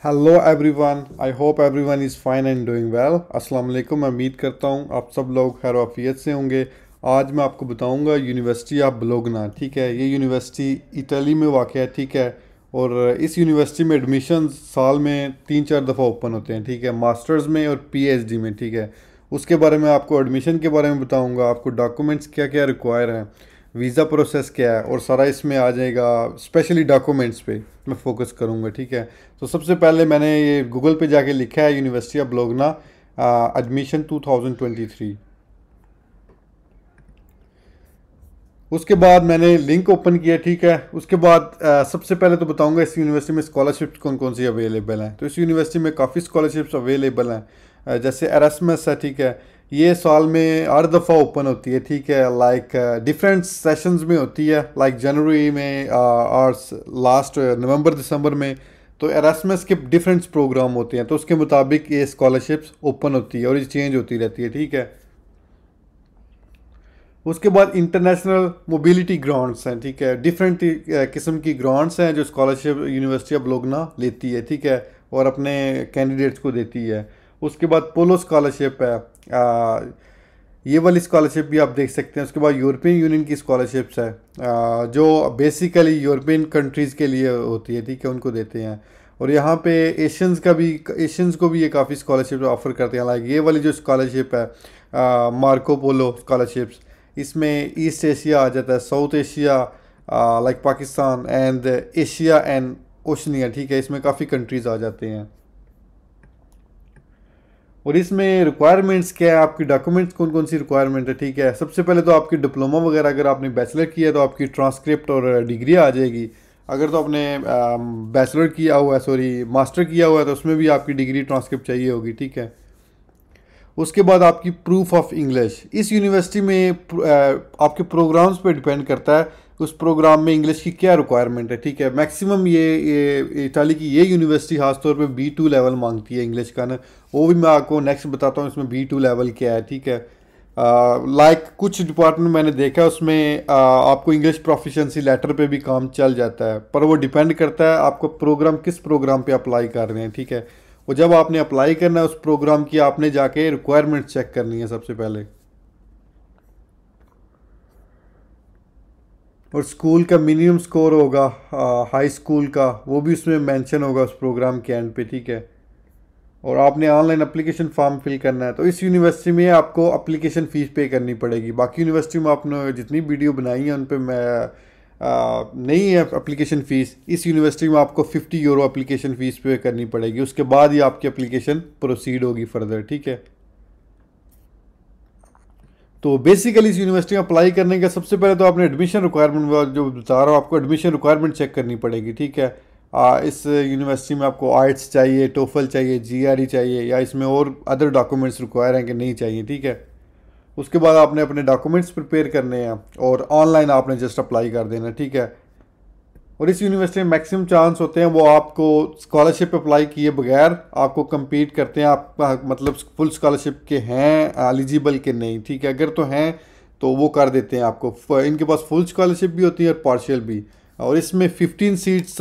Hello everyone, I hope everyone is fine and doing well. अस्सलाम वालेकुम। मैं उम्मीद करता हूँ आप सब लोग खैर आफियत से होंगे। आज मैं आपको बताऊँगा यूनिवर्सिटी ऑफ बोलोग्ना। ठीक है, ये यूनिवर्सिटी इटली में वाक़ है। ठीक है, और इस यूनिवर्सिटी में एडमिशन साल में 3-4 दफ़ा ओपन होते हैं। ठीक है, मास्टर्स में और पीएचडी में। ठीक है, उसके बारे में आपको एडमिशन के बारे में बताऊँगा, आपको डॉक्यूमेंट्स क्या क्या रिक्वायर हैं, वीज़ा प्रोसेस क्या है, और सारा इसमें आ जाएगा। स्पेशली डॉक्यूमेंट्स पे मैं फोकस करूँगा। ठीक है, तो सबसे पहले मैंने ये गूगल पे जाके लिखा है यूनिवर्सिटी ऑफ बोलोग्ना एडमिशन 2023। उसके बाद मैंने लिंक ओपन किया। ठीक है, उसके बाद सबसे पहले तो बताऊंगा इस यूनिवर्सिटी में स्कॉलरशिप्स कौन कौन सी अवेलेबल हैं। तो इस यूनिवर्सिटी में काफ़ी स्कॉलरशिप्स अवेलेबल हैं। जैसे एरास्मस है। ठीक है, ये साल में 8 दफ़ा ओपन होती है। ठीक है, लाइक डिफरेंट सेशंस में होती है, लाइक जनवरी में और लास्ट नवंबर दिसंबर में। तो एरास्मस के डिफरेंट प्रोग्राम होते हैं, तो उसके मुताबिक ये स्कॉलरशिप्स ओपन होती है और ये चेंज होती रहती है। ठीक है, उसके बाद इंटरनेशनल मोबिलिटी ग्रांट्स हैं। ठीक है, डिफरेंट किस्म की ग्रांट्स हैं जो स्कॉलरशिप यूनिवर्सिटी ऑफ बोलोग्ना लेती है। ठीक है, और अपने कैंडिडेट्स को देती है। उसके बाद पोलो स्कॉलरशिप है। ये वाली स्कॉलरशिप भी आप देख सकते हैं। उसके बाद यूरोपियन यूनियन की स्कॉलरशिप्स है, जो बेसिकली यूरोपियन कंट्रीज़ के लिए होती है। ठीक है, उनको देते हैं। और यहाँ पे एशियंस को भी ये काफ़ी स्कॉलरशिप ऑफर करते हैं। लाइक ये वाली जो स्कॉलरशिप है, मार्को पोलो स्कॉलरशिप्स, इसमें ईस्ट एशिया आ जाता है, south Asia like Pakistan, and Asia and Oceania. ठीक है, इसमें काफ़ी कंट्रीज़ आ जाते हैं। और इसमें रिक्वायरमेंट्स क्या है, आपकी डॉक्यूमेंट्स कौन कौन सी रिक्वायरमेंट है। ठीक है, सबसे पहले तो आपकी डिप्लोमा वगैरह, अगर आपने बैचलर किया है तो आपकी ट्रांसक्रिप्ट और डिग्री आ जाएगी। अगर तो आपने बैचलर किया हुआ है, सॉरी मास्टर किया हुआ है, तो उसमें भी आपकी डिग्री ट्रांसक्रिप्ट चाहिए होगी। ठीक है, उसके बाद आपकी प्रूफ ऑफ इंग्लिश। इस यूनिवर्सिटी में आपके प्रोग्राम्स पे डिपेंड करता है उस प्रोग्राम में इंग्लिश की क्या रिक्वायरमेंट है। ठीक है, मैक्सिमम ये इटाली की ये यूनिवर्सिटी खासतौर पे B2 लेवल मांगती है इंग्लिश का ना। वो भी मैं आपको नेक्स्ट बताता हूँ इसमें B2 लेवल क्या है। ठीक है, लाइक कुछ डिपार्टमेंट मैंने देखा है उसमें आपको इंग्लिश प्रोफिशिएंसी लेटर पे भी काम चल जाता है, पर वो डिपेंड करता है आपको प्रोग्राम किस प्रोग्राम पे अप्लाई कर रहे हैं। ठीक है, वो जब आपने अप्लाई करना है उस प्रोग्राम की, आपने जाके रिक्वायरमेंट चेक करनी है सबसे पहले। और स्कूल का मिनिमम स्कोर होगा, हाई स्कूल का, वो भी उसमें मेंशन होगा उस प्रोग्राम के एंड पे। ठीक है, और आपने ऑनलाइन एप्लीकेशन फॉर्म फिल करना है। तो इस यूनिवर्सिटी में आपको एप्लीकेशन फ़ीस पे करनी पड़ेगी। बाकी यूनिवर्सिटी में आपने जितनी वीडियो बनाई है उन पर मैं नहीं है एप्लीकेशन फ़ीस। इस यूनिवर्सिटी में आपको €50 एप्लीकेशन फ़ीस पे करनी पड़ेगी। उसके बाद ही आपकी एप्लीकेशन प्रोसीड होगी फर्दर। ठीक है, तो बेसिकली इस यूनिवर्सिटी में अप्लाई करने का सबसे पहले तो आपने एडमिशन रिक्वायरमेंट, जो बता रहा हूँ आपको, एडमिशन रिक्वायरमेंट चेक करनी पड़ेगी। ठीक है, इस यूनिवर्सिटी में आपको आइट्स चाहिए, टोफल चाहिए, GRE चाहिए, या इसमें और अदर डॉक्यूमेंट्स रिक्वायर हैं कि नहीं चाहिए। ठीक है, उसके बाद आपने अपने डॉक्यूमेंट्स प्रिपेयर करने हैं और ऑनलाइन आपने जस्ट अप्लाई कर देना। ठीक है, और इस यूनिवर्सिटी में मैक्सिमम चांस होते हैं वो आपको स्कॉलरशिप अप्लाई किए बगैर आपको compete करते हैं। आप मतलब फुल स्कॉलरशिप के हैं एलिजिबल के नहीं। ठीक है, अगर तो हैं तो वो कर देते हैं आपको। इनके पास फुल स्कॉलरशिप भी होती है और पार्शियल भी। और इसमें 15 सीट्स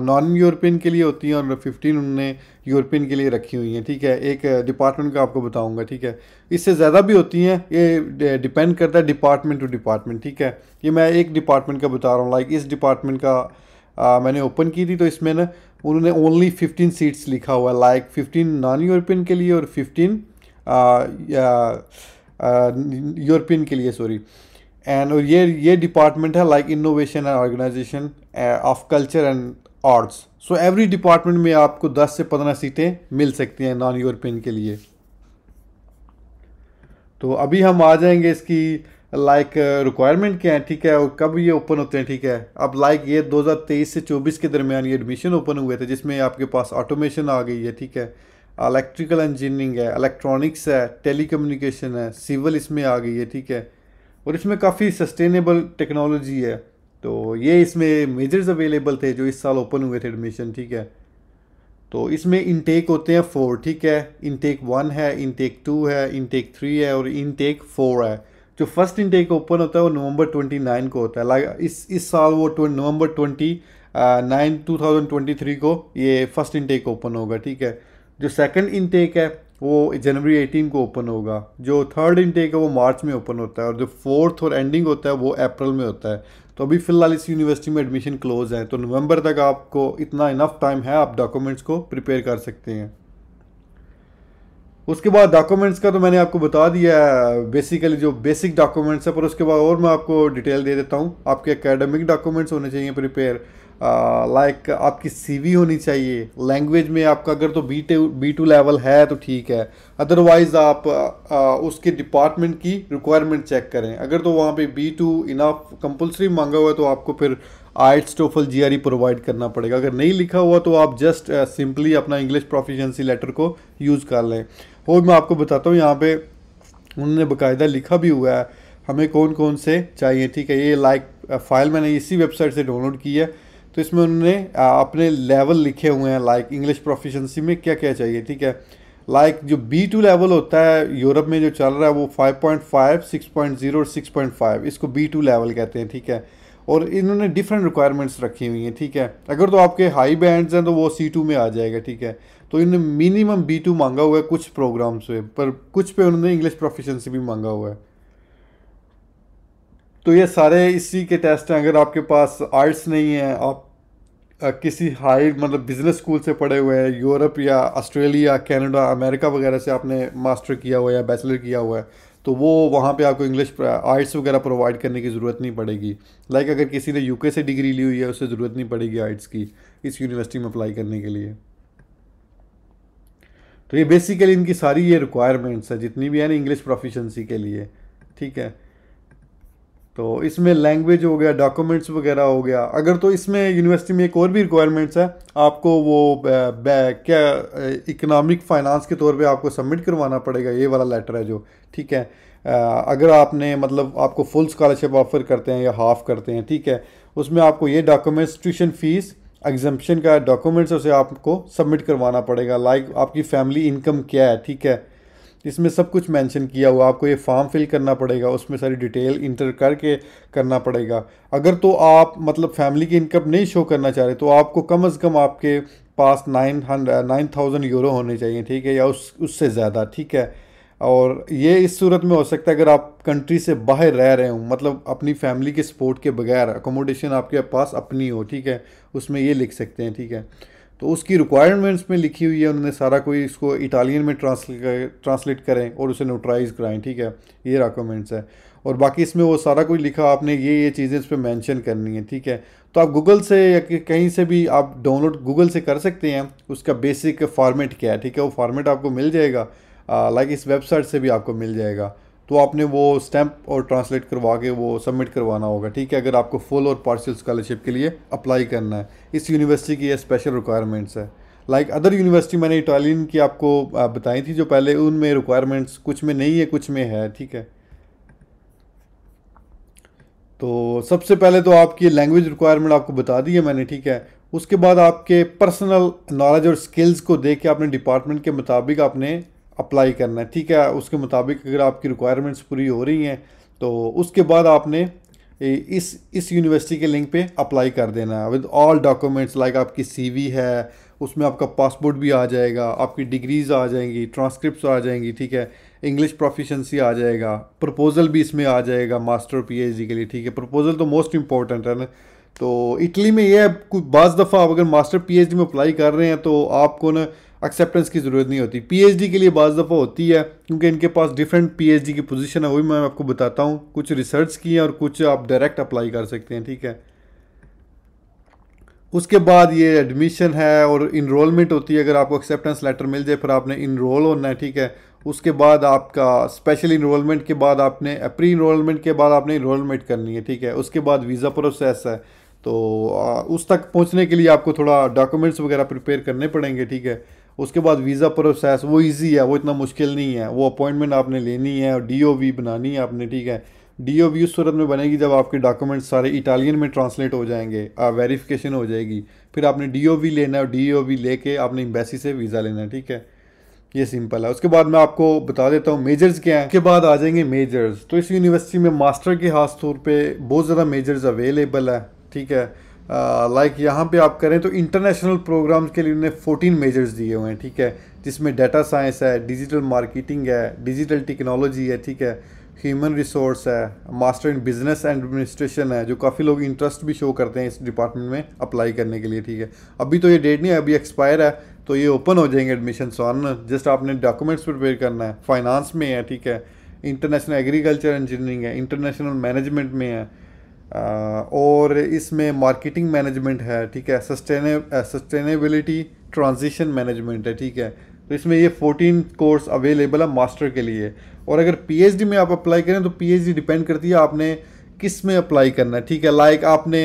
नॉन यूरोपियन के लिए होती हैं और 15 उनने यूरोपियन के लिए रखी हुई हैं। ठीक है, एक डिपार्टमेंट का आपको बताऊंगा। ठीक है, इससे ज़्यादा भी होती हैं, ये डिपेंड करता है डिपार्टमेंट टू डिपार्टमेंट। ठीक है, ये मैं एक डिपार्टमेंट का बता रहा हूँ। लाइक इस डिपार्टमेंट का मैंने ओपन की थी, तो इसमें ना उन्होंने ओनली 15 सीट्स लिखा हुआ है। लाइक 15 नॉन यूरोपियन के लिए और 15 यूरोपियन के लिए, सॉरी। एंड और ये डिपार्टमेंट है like innovation and organisation of culture and arts. So every department में आपको 10 से 15 सीटें मिल सकती हैं नॉन यूरोपियन के लिए। तो अभी हम आ जाएंगे इसकी लाइक रिक्वायरमेंट क्या है। ठीक है, और कब ये ओपन होते हैं। ठीक है, अब लाइक ये 2023 से 24 के दरमियान ये एडमिशन ओपन हुए थे, जिसमें आपके पास ऑटोमेशन आ गई है। ठीक है, इलेक्ट्रिकल इंजीनियरिंग है, इलेक्ट्रॉनिक्स है, टेलीकम्युनिकेशन है, सिविल इसमें आ गई है। ठीक है, और इसमें काफ़ी सस्टेनेबल टेक्नोलॉजी है। तो ये इसमें मेजर्स अवेलेबल थे जो इस साल ओपन हुए थे एडमिशन। ठीक है, तो इसमें इनटेक होते हैं 4। ठीक है, इनटेक 1 है, इनटेक 2 है, इनटेक 3 है और इनटेक 4 है। जो फर्स्ट इनटेक ओपन होता है वो नवंबर 29 को होता है। लाइक इस साल वो नवंबर 20 9/2023 को ये फर्स्ट इनटेक ओपन होगा, ठीक है। जो सेकंड इनटेक है वो जनवरी 18 को ओपन होगा। जो थर्ड इनटेक है वो मार्च में ओपन होता है, और जो फोर्थ और एंडिंग होता है वो अप्रैल में होता है। तो अभी फ़िलहाल इस यूनिवर्सिटी में एडमिशन क्लोज है, तो नवंबर तक आपको इतना इनफ टाइम है, आप डॉक्यूमेंट्स को प्रिपेयर कर सकते हैं। उसके बाद डॉक्यूमेंट्स का तो मैंने आपको बता दिया है, बेसिकली जो बेसिक डॉक्यूमेंट्स है, पर उसके बाद और मैं आपको डिटेल दे देता हूँ। आपके एकेडमिक डॉक्यूमेंट्स होने चाहिए प्रिपेयर, लाइक आपकी सीवी होनी चाहिए। लैंग्वेज में आपका अगर तो बी टू लेवल है तो ठीक है, अदरवाइज़ आप उसके डिपार्टमेंट की रिक्वायरमेंट चेक करें। अगर तो वहाँ पे बी2 इनफ कंपलसरी मांगा हुआ है तो आपको फिर आइट्स टोफल जीआरई प्रोवाइड करना पड़ेगा। अगर नहीं लिखा हुआ तो आप जस्ट सिंपली अपना इंग्लिश प्रोफिशिएंसी लेटर को यूज़ कर लें। और मैं आपको बताता हूँ यहाँ पे उन्होंने बाकायदा लिखा भी हुआ है हमें कौन कौन से चाहिए, ठीक है। ये लाइक फाइल मैंने इसी वेबसाइट से डाउनलोड की है, तो इसमें उन्होंने अपने लेवल लिखे हुए हैं, लाइक इंग्लिश प्रोफिशिएंसी में क्या क्या चाहिए, ठीक है। लाइक जो B2 लेवल होता है यूरोप में जो चल रहा है वो 5.5, 6.0 और 6.5, इसको B2 लेवल कहते हैं, ठीक है। और इन्होंने डिफरेंट रिक्वायरमेंट्स रखी हुई हैं, ठीक है। अगर तो आपके हाई बैंड्स हैं तो वो C2 में आ जाएगा, ठीक है। तो इन्होंने मिनिमम B2 मांगा हुआ है कुछ प्रोग्राम्स पे, पर कुछ पे उन्होंने इंग्लिश प्रोफिशिएंसी भी मांगा हुआ है। तो ये सारे इसी के टेस्ट हैं। अगर आपके पास आर्ट्स नहीं है, आप किसी हाई मतलब बिजनेस स्कूल से पढ़े हुए हैं, यूरोप या ऑस्ट्रेलिया, कनाडा, अमेरिका वगैरह से आपने मास्टर किया हुआ है या बैचलर किया हुआ है, तो वो वहाँ पे आपको इंग्लिश आइट्स वगैरह प्रोवाइड करने की ज़रूरत नहीं पड़ेगी। लाइक अगर किसी ने यूके से डिग्री ली हुई है उससे ज़रूरत नहीं पड़ेगी आइट्स की इस यूनिवर्सिटी में अप्लाई करने के लिए। तो ये बेसिकली इनकी सारी ये रिक्वायरमेंट्स है जितनी भी है ना इंग्लिश प्रोफिशिएंसी के लिए, ठीक है। तो इसमें लैंग्वेज हो गया, डॉक्यूमेंट्स वगैरह हो गया। अगर तो इसमें यूनिवर्सिटी में एक और भी रिक्वायरमेंट्स है, आपको वो क्या इकोनॉमिक फाइनेंस के तौर पे आपको सबमिट करवाना पड़ेगा, ये वाला लेटर है जो, ठीक है। अगर आपने मतलब आपको फुल स्कॉलरशिप ऑफर करते हैं या हाफ करते हैं, ठीक है, उसमें आपको ये डॉक्यूमेंट्स, ट्यूशन फीस, एग्जाम्पशन का डॉक्यूमेंट्स उसे आपको सबमिट करवाना पड़ेगा। लाइक आपकी फैमिली इनकम क्या है, ठीक है, इसमें सब कुछ मेंशन किया हुआ। आपको ये फॉर्म फिल करना पड़ेगा, उसमें सारी डिटेल इंटर करके करना पड़ेगा। अगर तो आप मतलब फैमिली की इनकम नहीं शो करना चाह रहे तो आपको कम अज़ कम आपके पास 9,000 यूरो होने चाहिए, ठीक है, या उससे ज़्यादा, ठीक है। और ये इस सूरत में हो सकता है अगर आप कंट्री से बाहर रह रहे हो, मतलब अपनी फैमिली के सपोर्ट के बगैर अकोमोडेशन आपके पास अपनी हो, ठीक है, उसमें ये लिख सकते हैं, ठीक है। तो उसकी रिक्वायरमेंट्स में लिखी हुई है, उन्होंने सारा कोई इसको इटालियन में ट्रांसलेट करें और उसे नोटराइज कराएं, ठीक है, ये डॉक्यूमेंट्स है। और बाकी इसमें वो सारा कुछ लिखा, आपने ये चीज़ें इस पर मेंशन करनी है, ठीक है। तो आप गूगल से या कहीं से भी आप डाउनलोड गूगल से कर सकते हैं, उसका बेसिक फॉर्मेट क्या है, ठीक है, वो फॉर्मेट आपको मिल जाएगा। लाइक इस वेबसाइट से भी आपको मिल जाएगा। तो आपने वो स्टैम्प और ट्रांसलेट करवा के वो सबमिट करवाना होगा, ठीक है, अगर आपको फुल और पार्शियल स्कॉलरशिप के लिए अप्लाई करना है। इस यूनिवर्सिटी की ये स्पेशल रिक्वायरमेंट्स है। लाइक अदर यूनिवर्सिटी मैंने इटालियन की आपको बताई थी जो पहले, उनमें रिक्वायरमेंट्स कुछ में नहीं है कुछ में है, ठीक है। तो सबसे पहले तो आपकी लैंग्वेज रिक्वायरमेंट आपको बता दी है मैंने, ठीक है। उसके बाद आपके पर्सनल नॉलेज और स्किल्स को देख के आपने डिपार्टमेंट के मुताबिक आपने अप्लाई करना है, ठीक है। उसके मुताबिक अगर आपकी रिक्वायरमेंट्स पूरी हो रही हैं तो उसके बाद आपने इस यूनिवर्सिटी के लिंक पे अप्लाई कर देना है विद ऑल डॉक्यूमेंट्स। लाइक आपकी सीवी है, उसमें आपका पासपोर्ट भी आ जाएगा, आपकी डिग्रीज आ जाएंगी, ट्रांसक्रिप्ट्स आ जाएंगी, ठीक है, इंग्लिश प्रोफिशिएंसी आ जाएगा, प्रपोजल भी इसमें आ जाएगा मास्टर पीएचडी के लिए, ठीक है। प्रपोजल तो मोस्ट इंपॉर्टेंट है ना। तो इटली में ये है कुछ बाज़ दफ़ा आप अगर मास्टर पीएचडी में अप्लाई कर रहे हैं तो आपको ना एक्सेप्टेंस की ज़रूरत नहीं होती। पीएचडी के लिए बाज़ दफ़ा होती है क्योंकि इनके पास डिफरेंट पीएचडी की पोजीशन है, वही मैं आपको बताता हूँ। कुछ रिसर्च की है और कुछ आप डायरेक्ट अप्लाई कर सकते हैं, ठीक है। उसके बाद ये एडमिशन है और इनरोलमेंट होती है। अगर आपको एक्सेप्टेंस लेटर मिल जाए फिर आपने इनरोल होना है, ठीक है। उसके बाद आपका स्पेशल इनरोलमेंट के बाद आपने प्री इनरोलमेंट के बाद आपने इनरोलमेंट करनी है, ठीक है। उसके बाद वीज़ा प्रोसेस है, तो उस तक पहुंचने के लिए आपको थोड़ा डॉक्यूमेंट्स वगैरह प्रिपेयर करने पड़ेंगे, ठीक है। उसके बाद वीज़ा प्रोसेस वो इजी है, वो इतना मुश्किल नहीं है। वो अपॉइंटमेंट आपने लेनी है और डीओवी बनानी है आपने, ठीक है। डीओवी उस सूरत में बनेगी जब आपके डॉक्यूमेंट्स सारे इटालियन में ट्रांसलेट हो जाएंगे, वेरिफिकेशन हो जाएगी, फिर आपने डीओवी लेना है और डीओवी लेके आपने एम्बेसी से वीज़ा लेना है, ठीक है। ये सिंपल है। उसके बाद मैं आपको बता देता हूँ मेजर्स क्या हैं। उसके बाद आ जाएंगे मेजर्स। तो इस यूनिवर्सिटी में मास्टर के खास तौर पे बहुत ज़्यादा मेजर्स अवेलेबल है, ठीक है। लाइक यहाँ पे आप करें तो इंटरनेशनल प्रोग्राम्स के लिए उन्होंने 14 मेजर्स दिए हुए हैं, ठीक है, जिसमें डाटा साइंस है, डिजिटल मार्केटिंग है, डिजिटल टेक्नोलॉजी है, ठीक है, ह्यूमन रिसोर्स है, मास्टर इन बिजनेस एडमिनिस्ट्रेशन है, जो काफ़ी लोग इंटरेस्ट भी शो करते हैं इस डिपार्टमेंट में अप्लाई करने के लिए, ठीक है। अभी तो ये डेट नहीं है, अभी एक्सपायर है, तो ये ओपन हो जाएंगे एडमिशन ऑन, जस्ट आपने डॉक्यूमेंट्स प्रिपेयर करना है। फाइनेंस में है, ठीक है, इंटरनेशनल एग्रीकल्चर इंजीनियरिंग है, इंटरनेशनल मैनेजमेंट में है, और इसमें मार्केटिंग मैनेजमेंट है, ठीक है, सस्टेनेबिलिटी ट्रांजिशन मैनेजमेंट है, ठीक है। तो इसमें ये 14 कोर्स अवेलेबल है मास्टर के लिए। और अगर पीएचडी में आप अप्लाई करें तो पीएचडी डिपेंड करती है आपने किस में अप्लाई करना है, ठीक है। लाइक आपने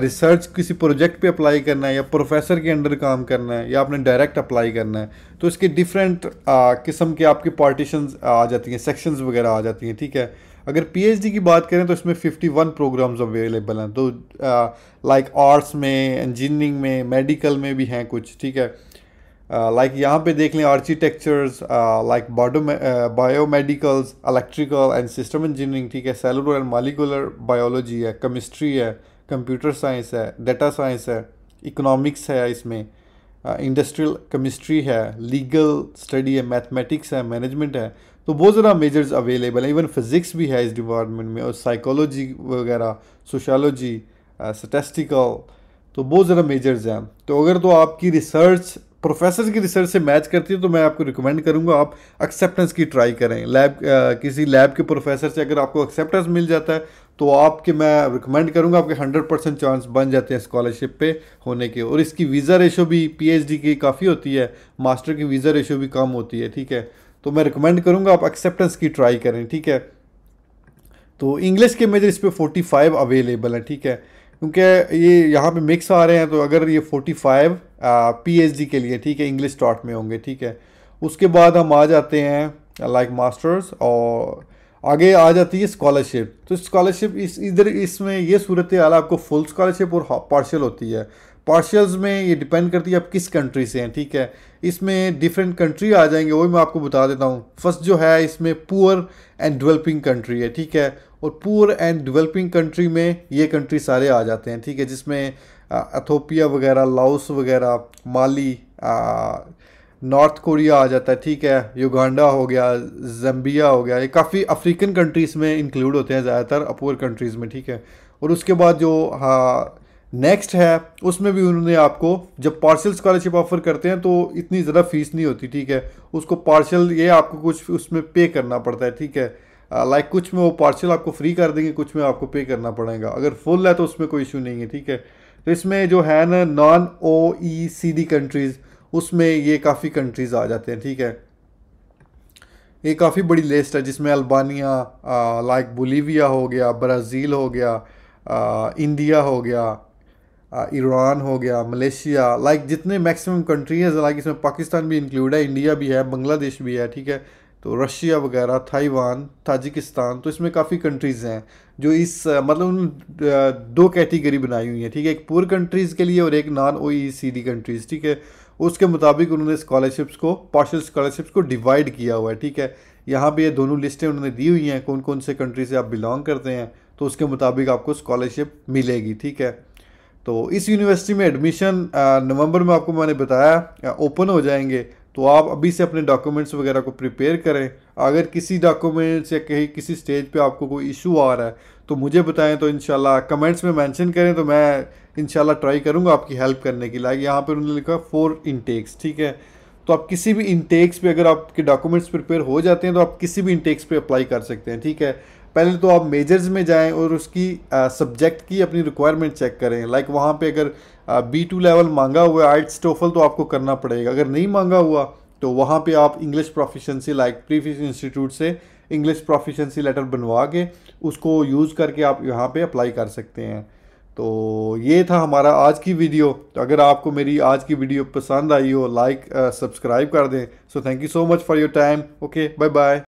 रिसर्च किसी प्रोजेक्ट पे अप्लाई करना है, या प्रोफेसर के अंडर काम करना है, या आपने डायरेक्ट अप्लाई करना है, तो इसके डिफरेंट किस्म के आपके पार्टीशंस आ जाती हैं, सेक्शंस वगैरह आ जाती हैं, ठीक है। अगर पीएचडी की बात करें तो इसमें 51 प्रोग्राम्स अवेलेबल हैं, तो लाइक आर्ट्स में, इंजीनियरिंग में, मेडिकल में भी हैं कुछ, ठीक है। लाइक यहाँ पे देख लें architectures, like biomedicals, electrical and system engineering, ठीक है, सेलुलर एंड मॉलिक्यूलर बायोलॉजी है, केमिस्ट्री है, कंप्यूटर साइंस है, डाटा साइंस है, इकोनॉमिक्स है, इसमें इंडस्ट्रियल केमिस्ट्री है, लीगल स्टडी है, मैथमेटिक्स है, मैनेजमेंट है। तो बहुत ज़्यादा मेजर्स अवेलेबल हैं, इवन फिज़िक्स भी है इस डिपार्टमेंट में, और साइकोलॉजी वगैरह, सोशोलॉजी, स्टैटिस्टिकल, तो बहुत ज़्यादा मेजर्स हैं। तो अगर तो आपकी रिसर्च प्रोफेसर की रिसर्च से मैच करती है तो मैं आपको रिकमेंड करूंगा आप एक्सेप्टेंस की ट्राई करें। किसी लैब के प्रोफेसर से अगर आपको एक्सेप्टेंस मिल जाता है तो आपके मैं रिकमेंड करूंगा, आपके 100% चांस बन जाते हैं स्कॉलरशिप पे होने के। और इसकी वीज़ा रेशो भी पीएचडी की काफ़ी होती है, मास्टर की वीज़ा रेशो भी कम होती है, ठीक है। तो मैं रिकमेंड करूंगा आप एक्सेप्टेंस की ट्राई करें, ठीक है। तो इंग्लिश के मेजर इस पर 45 अवेलेबल हैं, ठीक है, क्योंकि ये यहाँ पे मिक्स आ रहे हैं। तो अगर ये 45 पीएचडी के लिए, ठीक है, इंग्लिश स्टार्ट में होंगे, ठीक है। उसके बाद हम आ जाते हैं लाइक मास्टर्स, और आगे आ जाती है स्कॉलरशिप। तो स्कॉलरशिप इधर इसमें ये सूरत हाल आपको फुल स्कॉलरशिप और पार्शियल होती है। पार्शियल्स में ये डिपेंड करती है आप किस कंट्री से हैं, ठीक है। इसमें डिफरेंट कंट्री आ जाएंगे, वही मैं आपको बता देता हूँ। फर्स्ट जो है इसमें पुअर एंड डेवलपिंग कंट्री है, ठीक है। और पुअर एंड डेवलपिंग कंट्री में ये कंट्री सारे आ जाते हैं, ठीक है, जिसमें एथोपिया वगैरह, लाओस वगैरह, माली, नॉर्थ कोरिया आ जाता है, ठीक है, युगांडा हो गया, जम्बिया हो गया, ये काफ़ी अफ्रीकन कंट्रीज़ में इंक्लूड होते हैं ज़्यादातर पुअर कंट्रीज़ में, ठीक है। और उसके बाद जो नेक्स्ट है उसमें भी उन्होंने आपको जब पार्शियल स्कॉलरशिप ऑफर करते हैं तो इतनी ज़्यादा फीस नहीं होती, ठीक है। उसको पार्शियल ये आपको कुछ उसमें पे करना पड़ता है, ठीक है। लाइक कुछ में वो पार्शियल आपको फ्री कर देंगे, कुछ में आपको पे करना पड़ेगा। अगर फुल है तो उसमें कोई इशू नहीं है, ठीक है। तो इसमें जो है ना नॉन OECD कंट्रीज़, उसमें ये काफ़ी कंट्रीज़ आ जाते हैं, ठीक है। ये काफ़ी बड़ी लिस्ट है जिसमें अल्बानिया, लाइक बोलीविया हो गया, ब्राज़ील हो गया, इंडिया हो गया, ईरान हो गया, मलेशिया, लाइक जितने मैक्सिमम कंट्री है, लाइक इसमें पाकिस्तान भी इंक्लूड है, इंडिया भी है, बांग्लादेश भी है, ठीक है। तो रशिया वगैरह, ताइवान, ताजिकिस्तान, तो इसमें काफ़ी कंट्रीज़ हैं जो इस मतलब दो कैटेगरी बनाई हुई हैं, ठीक है, एक पुअर कंट्रीज़ के लिए और एक नॉन OECD कंट्रीज़, ठीक है। उसके मुताबिक उन्होंने स्कॉलरशिप्स को, पार्शियल स्कॉलरशिप्स को डिवाइड किया हुआ है, ठीक है। यहाँ पे ये दोनों लिस्टें उन्होंने दी हुई हैं, कौन कौन से कंट्री से आप बिलोंग करते हैं, तो उसके मुताबिक आपको स्कॉलरशिप मिलेगी, ठीक है। तो इस यूनिवर्सिटी में एडमिशन नवंबर में आपको मैंने बताया ओपन हो जाएंगे, तो आप अभी से अपने डॉक्यूमेंट्स वगैरह को प्रिपेयर करें। अगर किसी डॉक्यूमेंट्स या कहीं किसी स्टेज पे आपको कोई इशू आ रहा है तो मुझे बताएं, तो इंशाल्लाह कमेंट्स में मेंशन करें, तो मैं इंशाल्लाह ट्राई करूंगा आपकी हेल्प करने की। लाइक यहाँ पे उन्होंने लिखा 4 इनटेक्स, ठीक है। तो आप किसी भी इनटेक्स पे अगर आपके डॉक्यूमेंट्स प्रिपेयर हो जाते हैं तो आप किसी भी इनटेक्स पे अप्लाई कर सकते हैं, ठीक है। पहले तो आप मेजर्स में जाएं और उसकी सब्जेक्ट की अपनी रिक्वायरमेंट चेक करें। लाइक वहाँ पे अगर B2 लेवल मांगा हुआ है आइट्स टोफल तो आपको करना पड़ेगा। अगर नहीं मांगा हुआ तो वहाँ पे आप English proficiency like prefix institute से इंग्लिश प्रोफिशेंसी लेटर बनवा के उसको यूज़ करके आप यहाँ पे अप्लाई कर सकते हैं। तो ये था हमारा आज की वीडियो। तो अगर आपको मेरी आज की वीडियो पसंद आई हो, लाइक सब्सक्राइब कर दें। So thank you so much for your time. Okay, bye bye.